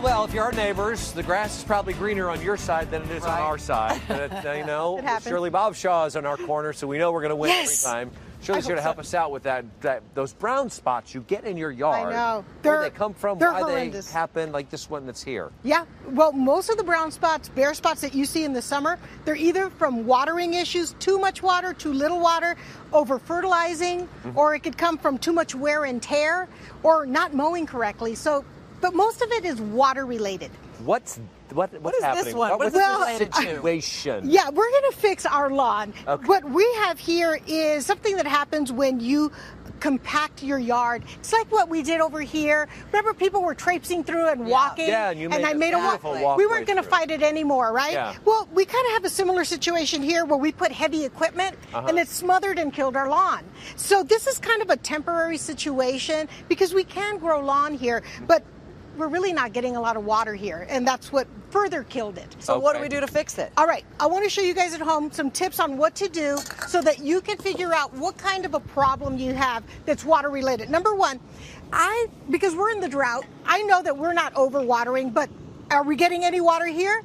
Well, if you're our neighbors, the grass is probably greener on your side than it is on our side. But, you know, Shirley Bobshaw is on our corner, so we know we're going to win every time. Shirley's here to help us out with those brown spots you get in your yard. I know. Where they come from, why horrendous. they happen, like this one that's here. Yeah, well, most of the brown spots, bare spots that you see in the summer, they're either from watering issues, too much water, too little water, over fertilizing, or it could come from too much wear and tear, or not mowing correctly. So, but most of it is water related. What's What is happening? this one? What is Well, this related to? Situation. Yeah, we're going to fix our lawn. Okay. What we have here is something that happens when you compact your yard. It's like what we did over here. Remember, people were traipsing through and walking? Yeah, and you made I a made a beautiful walk. walkway We weren't going to through. fight it anymore, right? Yeah. Well, we kind of have a similar situation here where we put heavy equipment and it smothered and killed our lawn. So this is kind of a temporary situation because we can grow lawn here, but we're really not getting a lot of water here, and that's what further killed it. So what do we do to fix it? All right, I want to show you guys at home some tips on what to do so that you can figure out what kind of a problem you have that's water related. Number one, because we're in the drought, I know that we're not overwatering, but are we getting any water here?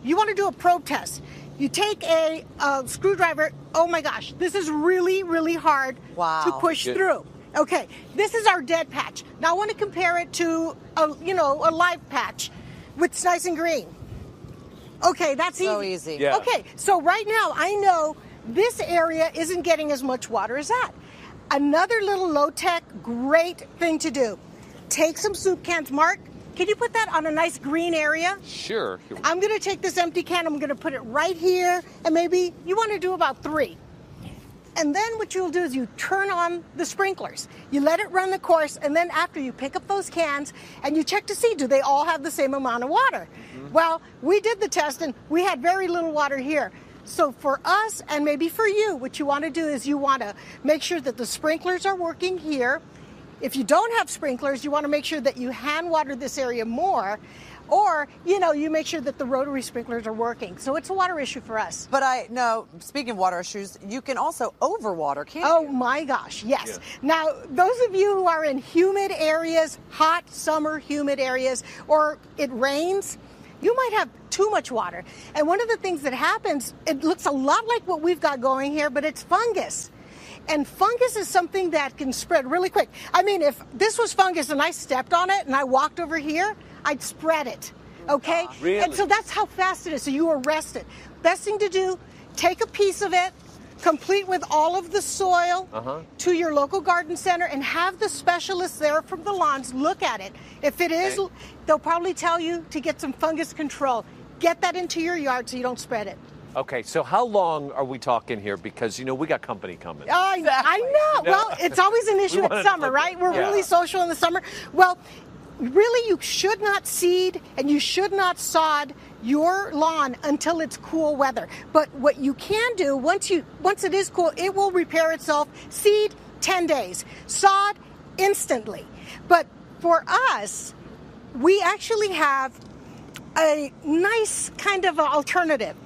You want to do a probe test. You take a screwdriver. Oh my gosh, this is really, really hard to push through. Okay, this is our dead patch. Now I want to compare it to a live patch, which is nice and green. Okay, that's so easy. Yeah. Okay, so right now I know this area isn't getting as much water as that. Another little low-tech, great thing to do. Take some soup cans. Mark, can you put that on a nice green area? Sure. I'm going to take this empty can, I'm going to put it right here, and maybe you want to do about 3. And then what you'll do is you turn on the sprinklers. You let it run the course, and then after you pick up those cans and you check to see, do they all have the same amount of water? Well, we did the test and we had very little water here. So for us and maybe for you, what you want to do is you want to make sure that the sprinklers are working here. If you don't have sprinklers, you want to make sure that you hand water this area more. Or, you make sure that the rotary sprinklers are working. So it's a water issue for us. But I know, speaking of water issues, you can also overwater, can't Oh you? my gosh, yes. Yeah. Now, those of you who are in humid areas, hot summer humid areas, or it rains, you might have too much water. And one of the things that happens, it looks a lot like what we've got going here, but it's fungus. And fungus is something that can spread really quick. I mean, if this was fungus and I stepped on it and I walked over here, I'd spread it, okay? Really? And so that's how fast it is. So you arrest it. Best thing to do, take a piece of it, complete with all of the soil to your local garden center and have the specialists there from the lawns look at it. If it is, they'll probably tell you to get some fungus control. Get that into your yard so you don't spread it. Okay, so how long are we talking here? Because, we got company coming. I know. Well, it's always an issue in summer, right? We're really social in the summer. Well, really, you should not seed and you should not sod your lawn until it's cool weather. But what you can do, once it is cool, it will repair itself. Seed, 10 days. Sod, instantly. But for us, we actually have a nice kind of alternative.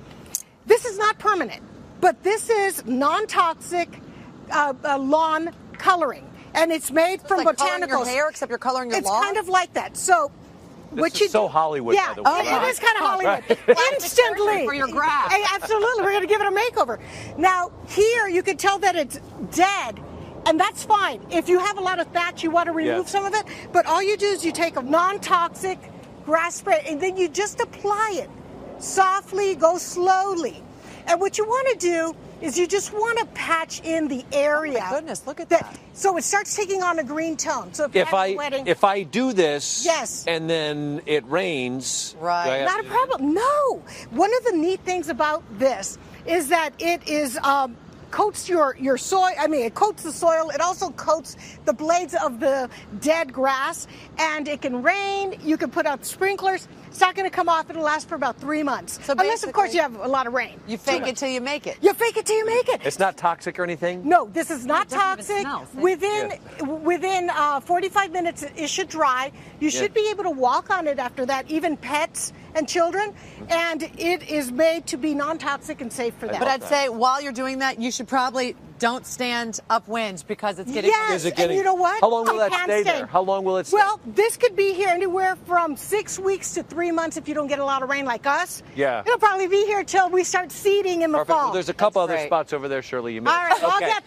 This is not permanent, but this is non-toxic lawn coloring. And it's made from like botanicals. Coloring your hair, except you're coloring your lawn? It's kind of like that. So, This is so Hollywood, by the way. Yeah, it is kind of Hollywood. Instantly. For your grass. Hey, absolutely. We're going to give it a makeover. Now, here you can tell that it's dead. And that's fine. If you have a lot of thatch, you want to remove some of it. But all you do is you take a non-toxic grass spray and then you just apply it. Softly, go slowly. And what you want to do is you just want to patch in the area. Oh my goodness, look at that. So it starts taking on a green tone. So if I do this Yes. and then it rains, Right. do I have Not a to- problem. No. One of the neat things about this is that it is coats your soil. I mean, it coats the soil. It also coats the blades of the dead grass. And it can rain. You can put out sprinklers. It's not going to come off. It'll last for about 3 months. So unless, of course, basically, you have a lot of rain. You fake it till you make it. You fake it till you make it. It's not toxic or anything? No, this is not It doesn't even toxic. smell. Within 45 minutes, it should dry. You should be able to walk on it after that, even pets and children. And it is made to be non-toxic and safe for them. But I'd say while you're doing that, you should probably don't stand upwind because it's getting. Yes, and you know what? How long will that stay there? How long will it stay? Well, this could be here anywhere from 6 weeks to 3 months if you don't get a lot of rain like us. Yeah. It'll probably be here till we start seeding in the fall. Well, there's a couple other spots over there, Shirley. You All right, well, I'll get there.